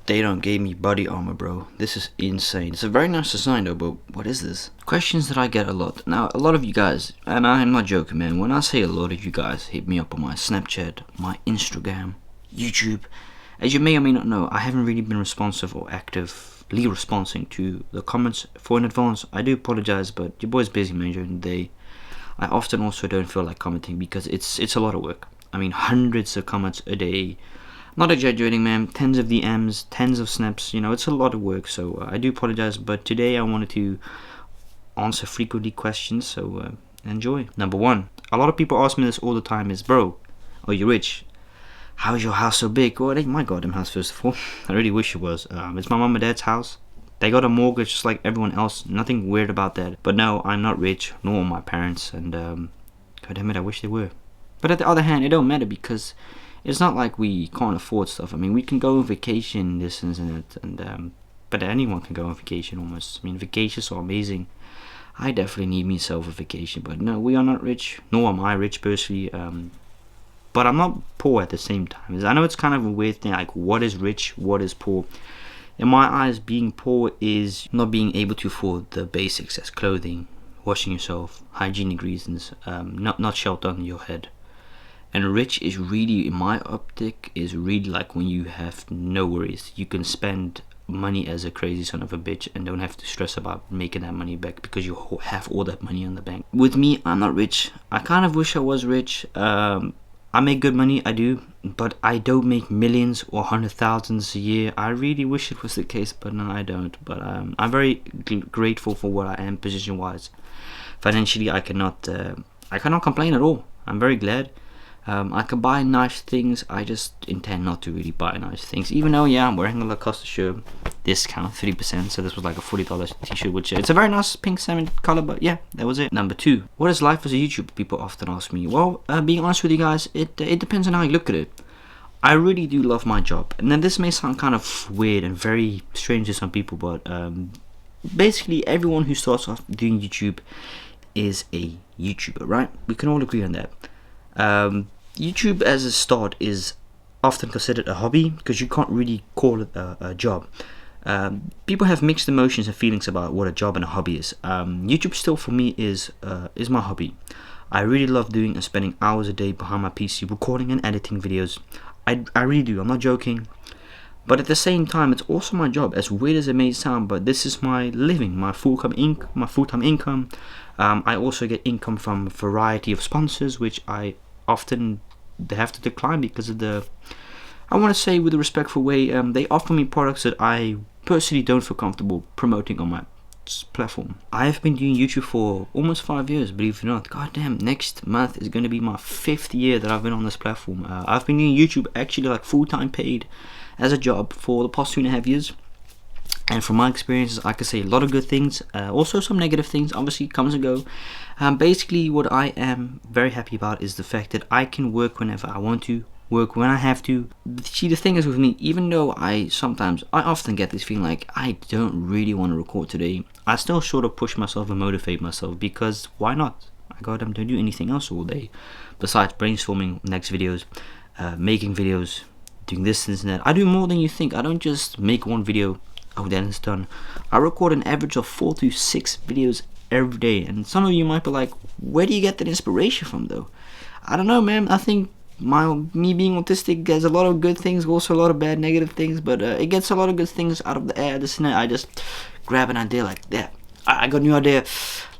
They don't give me body armor, bro. This is insane. It's a very nice design though, but what is this? Questions that I get a lot. Now, a lot of you guys, and I'm not joking, man. When I say a lot of you guys hit me up on my Snapchat, my Instagram, YouTube. As you may or may not know, I haven't really been responsive or actively responding to the comments for in advance. I do apologize, but your boy's busy, man, during the day. I often also don't feel like commenting because it's a lot of work. I mean, hundreds of comments a day. Not exaggerating, man. Tens of DMs, tens of snaps. You know, it's a lot of work. So I do apologize. But today I wanted to answer frequently questions. So enjoy. Number one. A lot of people ask me this all the time is, bro, are you rich? How is your house so big? Well, it ain't my goddamn house, first of all. I really wish it was. It's my mom and dad's house. They got a mortgage just like everyone else. Nothing weird about that. But no, I'm not rich, nor my parents. And goddammit, I wish they were. But at the other hand, it don't matter because it's not like we can't afford stuff. I mean, we can go on vacation, this and that, and but anyone can go on vacation almost. I mean, vacations are amazing. I definitely need myself a vacation, but no, we are not rich, nor am I rich personally. But I'm not poor at the same time. I know it's kind of a weird thing, like what is rich, what is poor. In my eyes, being poor is not being able to afford the basics as clothing, washing yourself, hygienic reasons, not shelter on your head. And rich is really, in my optic, is really like when you have no worries. You can spend money as a crazy son of a bitch and don't have to stress about making that money back because you have all that money in the bank. With me, I'm not rich. I kind of wish I was rich. I make good money, I do, but I don't make millions or 100,000s a year. I really wish it was the case, but no, I don't. But I'm very grateful for what I am position-wise. Financially, I cannot complain at all. I'm very glad. I can buy nice things. I just intend not to really buy nice things. Even though, yeah, I'm wearing a Lacoste shirt, discount 30%. So this was like a $40 t-shirt, which it's a very nice pink salmon color. But yeah, that was it. Number two, what is life as a YouTuber? People often ask me. Well, being honest with you guys, it depends on how you look at it. I really do love my job, and then this may sound kind of weird and very strange to some people, but basically everyone who starts off doing YouTube is a YouTuber, right? We can all agree on that. YouTube as a start is often considered a hobby because you can't really call it a job. People have mixed emotions and feelings about what a job and a hobby is. YouTube still for me is my hobby. I really love doing and spending hours a day behind my PC recording and editing videos. I really do, I'm not joking. But at the same time, it's also my job, as weird as it may sound, but this is my living, my full-time income. I also get income from a variety of sponsors, which I often have to decline because of I want to say with a respectful way, they offer me products that I personally don't feel comfortable promoting on my platform. I have been doing YouTube for almost 5 years, believe it or not. God damn, next month is going to be my 5th year that I've been on this platform. I've been doing YouTube actually like full-time paid as a job for the past 2.5 years. And from my experiences, I can say a lot of good things, also some negative things, obviously comes and go. Basically, what I am very happy about is the fact that I can work whenever I want to, work when I have to. See, the thing is with me, even though I often get this feeling like I don't really want to record today, I still sort of push myself and motivate myself because why not? I don't do anything else all day besides brainstorming next videos, making videos, doing this and that. I do more than you think. I don't just make one video. Oh, then it's done. I record an average of 4 to 6 videos every day, and some of you might be like, where do you get that inspiration from though? I don't know, man. I think me being autistic has a lot of good things, also a lot of bad negative things, but it gets a lot of good things out of the air. This and that. I just grab an idea like that. I got a new idea.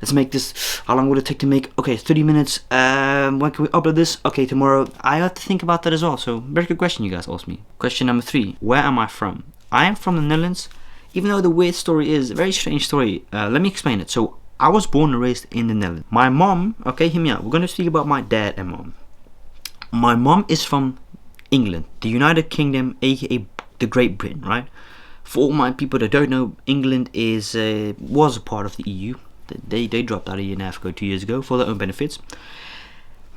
Let's make this. How long would it take to make? Okay, 30 minutes. When can we upload this? Okay, tomorrow. I have to think about that as well. So very good question you guys asked me. Question number 3. Where am I from? I am from the Netherlands. Even though the weird story is a very strange story, let me explain it. So I was born and raised in the Netherlands. My mom, okay, hear me out. We're going to speak about my dad and mom. My mom is from England, the United Kingdom, aka the Great Britain, right? For all my people that don't know, England was a part of the EU. They dropped out a year and a half ago, 2 years ago, for their own benefits.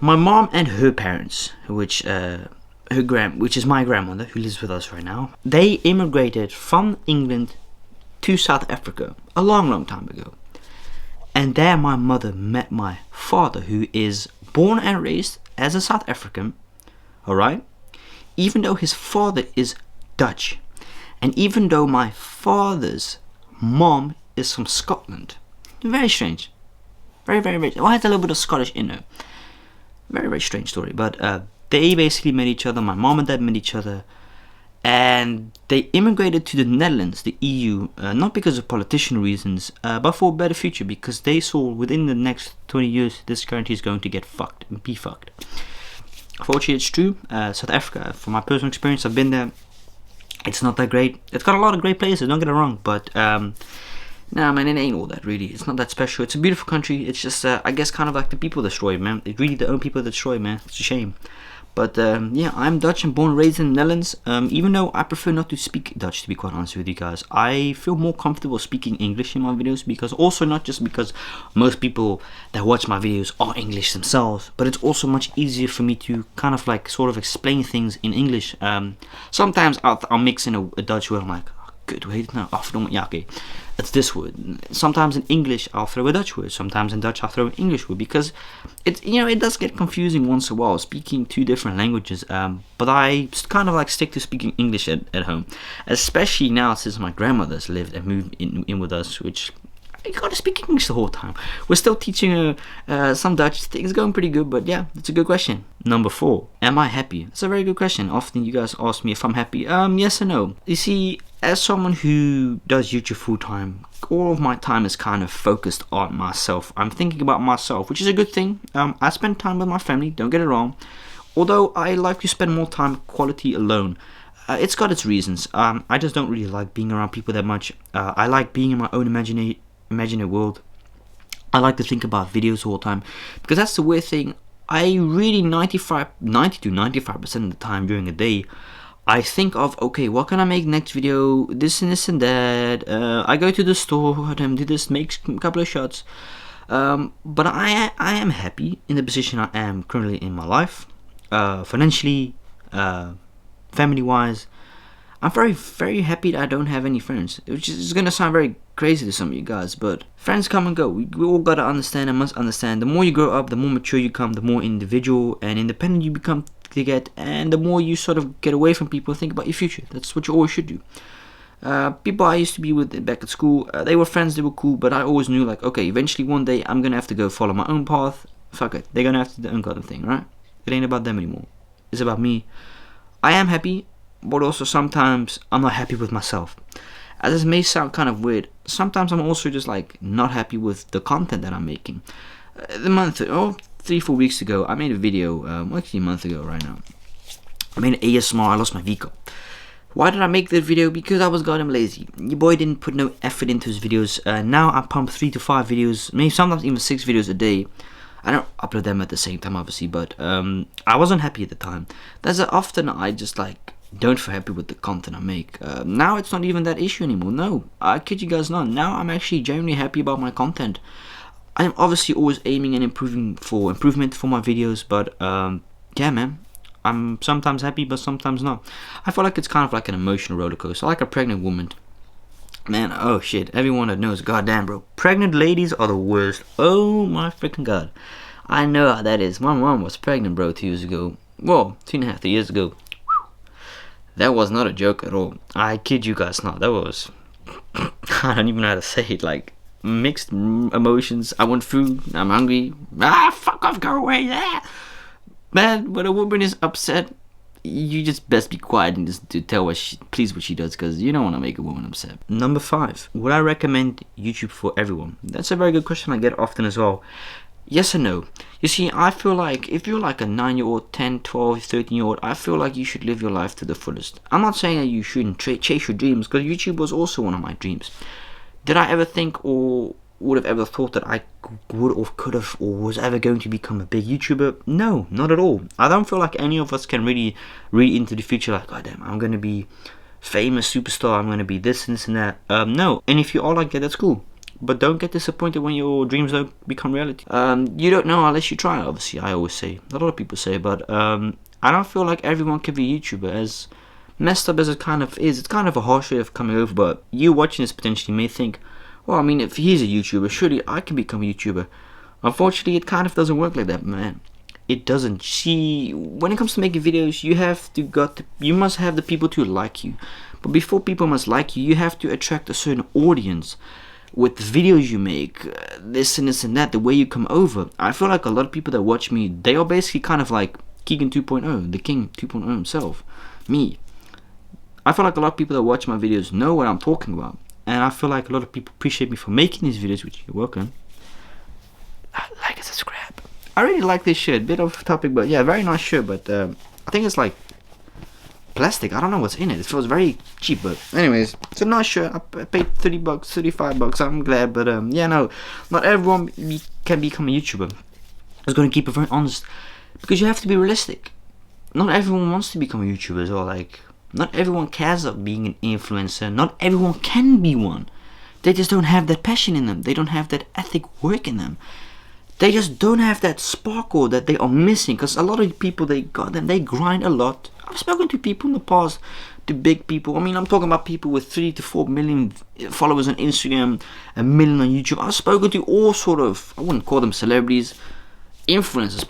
My mom and her parents, which is my grandmother, who lives with us right now, they immigrated from England to South Africa a long time ago. And there my mother met my father, who is born and raised as a South African, alright? Even though his father is Dutch. And even though my father's mom is from Scotland, very strange, very, very, very, well, it has a little bit of Scottish in her. Very, very strange story. But they basically met each other. My mom and dad met each other, and they immigrated to the Netherlands, the EU, not because of political reasons, but for a better future, because they saw within the next 20 years this country is going to get fucked and be fucked. Unfortunately, it's true. South Africa, from my personal experience, I've been there. It's not that great. It's got a lot of great places, don't get it wrong, but nah, man, it ain't all that really. It's not that special. It's a beautiful country. It's just, I guess, kind of like the people destroy it, man. It's really the own people that destroy it, man. It's a shame. But yeah, I'm Dutch and born and raised in the Netherlands. Even though I prefer not to speak Dutch, to be quite honest with you guys, I feel more comfortable speaking English in my videos, because also not just because most people that watch my videos are English themselves, but it's also much easier for me to kind of like sort of explain things in English. Sometimes I'll mix in a Dutch word. I'm like, good, hoe heet het nou? Afdomme, ja, okay. It's this word. Sometimes in English I'll throw a Dutch word. Sometimes in Dutch I'll throw an English word, because it, you know, it does get confusing once in a while speaking two different languages. But I kind of like stick to speaking English at home, especially now since my grandmother's lived and moved in with us, which I gotta speak English the whole time. We're still teaching her some Dutch. Things going pretty good, but yeah, it's a good question. Number 4, am I happy? It's a very good question. Often you guys ask me if I'm happy. Yes or no. You see, as someone who does YouTube full time, all of my time is kind of focused on myself. I'm thinking about myself, which is a good thing. I spend time with my family, don't get it wrong. Although I like to spend more time quality alone. It's got its reasons. I just don't really like being around people that much. I like being in my own imaginary world. I like to think about videos all the time, because that's the weird thing. I really 90 to 95% of the time during a day, I think of, okay, what can I make next video, this and this and that. I go to the store, do this, make a couple of shots. But I am happy in the position I am currently in my life, financially, family wise. I'm very, very happy that I don't have any friends, which is going to sound very crazy to some of you guys, but friends come and go. We all got to understand and must understand. The more you grow up, the more mature you become, the more individual and independent you become to get, and the more you sort of get away from people and think about your future. That's what you always should do. People I used to be with back at school, they were friends, they were cool, but I always knew, like, okay, eventually one day I'm going to have to go follow my own path. Fuck it, they're going to have to do their own goddamn thing, right? It ain't about them anymore. It's about me. I am happy, but also sometimes I'm not happy with myself. As this may sound kind of weird, sometimes I'm also just like not happy with the content that I'm making. 3-4 weeks ago, I made a video, actually a month ago right now. I made an ASMR, I lost my V-cup. Why did I make that video? Because I was goddamn lazy. Your boy didn't put no effort into his videos. Now I pump 3 to 5 videos, maybe sometimes even 6 videos a day. I don't upload them at the same time, obviously, but I wasn't happy at the time. That's often I just like don't feel happy with the content I make. Now it's not even that issue anymore. No, I kid you guys not. Now I'm actually genuinely happy about my content. I'm obviously always aiming and improvement for my videos, but yeah, man, I'm sometimes happy, but sometimes not. I feel like it's kind of like an emotional roller coaster, like a pregnant woman. Man, oh shit, everyone that knows, goddamn, bro, pregnant ladies are the worst. Oh my freaking god, I know how that is. My mom was pregnant, bro, 2 years ago. Well, 2.5, 3 years ago. That was not a joke at all. I kid you guys not. That was, I don't even know how to say it, like mixed emotions. I want food, I'm hungry. Fuck off, go away. Man, when a woman is upset, you just best be quiet and just to tell what she does, because you don't want to make a woman upset. Number 5, would I recommend YouTube for everyone? That's a very good question I get often as well. Yes and no. You see, I feel like if you're like a 9-year-old, 10, 12, 13-year-old, I feel like you should live your life to the fullest. I'm not saying that you shouldn't chase your dreams, because YouTube was also one of my dreams. Did I ever think or would have ever thought that I would or could have or was ever going to become a big YouTuber? No, not at all. I don't feel like any of us can really read into the future like, God damn, I'm going to be famous superstar, I'm going to be this and this and that. No, and if you are like that, that's cool. But don't get disappointed when your dreams don't become reality. You don't know unless you try, obviously, I always say. A lot of people say, but I don't feel like everyone can be a YouTuber. As messed up as it kind of is, it's kind of a harsh way of coming over, but you watching this potentially may think, well, I mean, if he's a YouTuber, surely I can become a YouTuber. Unfortunately, it kind of doesn't work like that, man. It doesn't. See, when it comes to making videos, you must have the people to like you. But before people must like you, you have to attract a certain audience with the videos you make, this and this and that, the way you come over. I feel like a lot of people that watch me, they are basically kind of like Keegan 2.0, the King 2.0 himself, me. I feel like a lot of people that watch my videos know what I'm talking about, and I feel like a lot of people appreciate me for making these videos, which you're welcome. Like and subscribe. I really like this shirt, bit off topic, but yeah, very nice shirt, but I think it's like plastic. I don't know what's in it. It feels very cheap, but anyways, it's a nice shirt. I paid $30, $35. I'm glad, but yeah, no, not everyone can become a YouTuber. I was gonna keep it very honest, because you have to be realistic. Not everyone wants to become a YouTuber as well. Like, not everyone cares about being an influencer. Not everyone can be one. They just don't have that passion in them. They don't have that ethic work in them. They just don't have that sparkle that they are missing. Because a lot of people, they grind a lot. I've spoken to people in the past, to big people. I mean, I'm talking about people with 3 to 4 million followers on Instagram, 1 million on YouTube. I've spoken to all sort of, I wouldn't call them celebrities, influencers,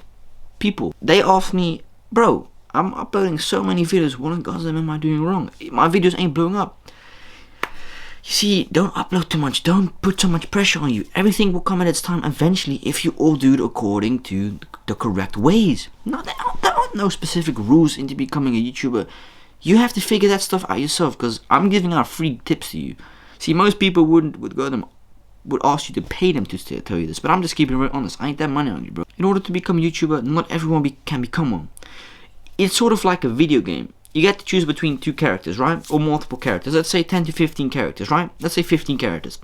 people. They ask me, bro, I'm uploading so many videos. What in God's name am I doing wrong? My videos ain't blowing up. You see, don't upload too much. Don't put so much pressure on you. Everything will come at its time eventually if you all do it according to the correct ways. No, there are no specific rules into becoming a YouTuber. You have to figure that stuff out yourself, because I'm giving out free tips to you. See, most people would ask you to pay them to tell you this, but I'm just keeping it real honest. I ain't that money on you, bro. In order to become a YouTuber, not everyone can become one. It's sort of like a video game. You get to choose between 2 characters, right? Or multiple characters. Let's say 10 to 15 characters, right? Let's say 15 characters.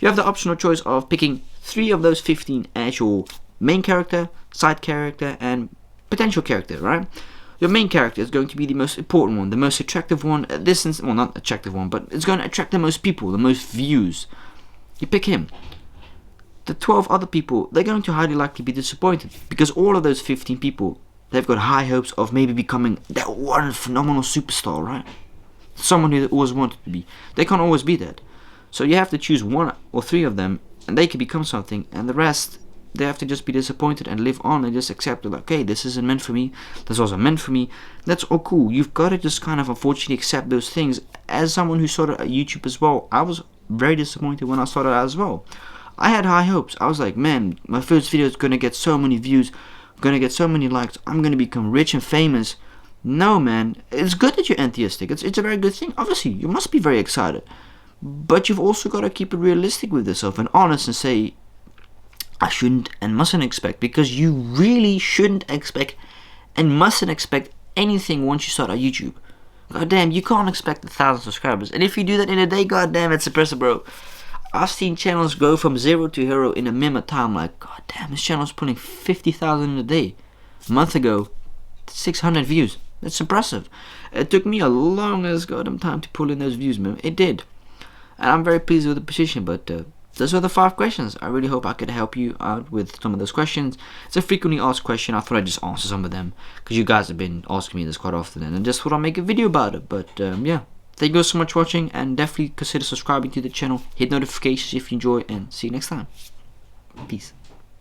You have the optional choice of picking 3 of those 15 as your main character, side character, and potential character, right? Your main character is going to be the most important one, the most attractive one. Well, not attractive one, but it's going to attract the most people, the most views. You pick him. The 12 other people, they're going to highly likely be disappointed, because all of those 15 people, they've got high hopes of maybe becoming that one phenomenal superstar, right? Someone who they always wanted to be. They can't always be that. So you have to choose 1 or 3 of them, and they can become something, and the rest, they have to just be disappointed and live on and just accept it. Like, okay, this isn't meant for me. This wasn't meant for me. That's all cool. You've got to just kind of unfortunately accept those things. As someone who started at YouTube as well, I was very disappointed when I started out as well. I had high hopes. I was like, man, my first video is going to get so many views, gonna get so many likes, I'm gonna become rich and famous. No, man, it's good that you're enthusiastic. It's a very good thing. Obviously, you must be very excited, but you've also got to keep it realistic with yourself and honest and say, I shouldn't and mustn't expect, because you really shouldn't expect and mustn't expect anything once you start on YouTube. God damn, you can't expect 1,000 subscribers, and if you do that in a day, god damn, it's impressive, bro. I've seen channels go from 0 to hero in a minute time. Like, god damn, this channel's pulling 50,000 in a day. A month ago, 600 views. That's impressive. It took me a long as goddamn time to pull in those views, man. It did. And I'm very pleased with the position, but those were the 5 questions. I really hope I could help you out with some of those questions. It's a frequently asked question. I thought I'd just answer some of them, because you guys have been asking me this quite often, and I just thought I'd make a video about it. But yeah. Thank you so much for watching, and definitely consider subscribing to the channel. Hit notifications if you enjoy, and see you next time. Peace.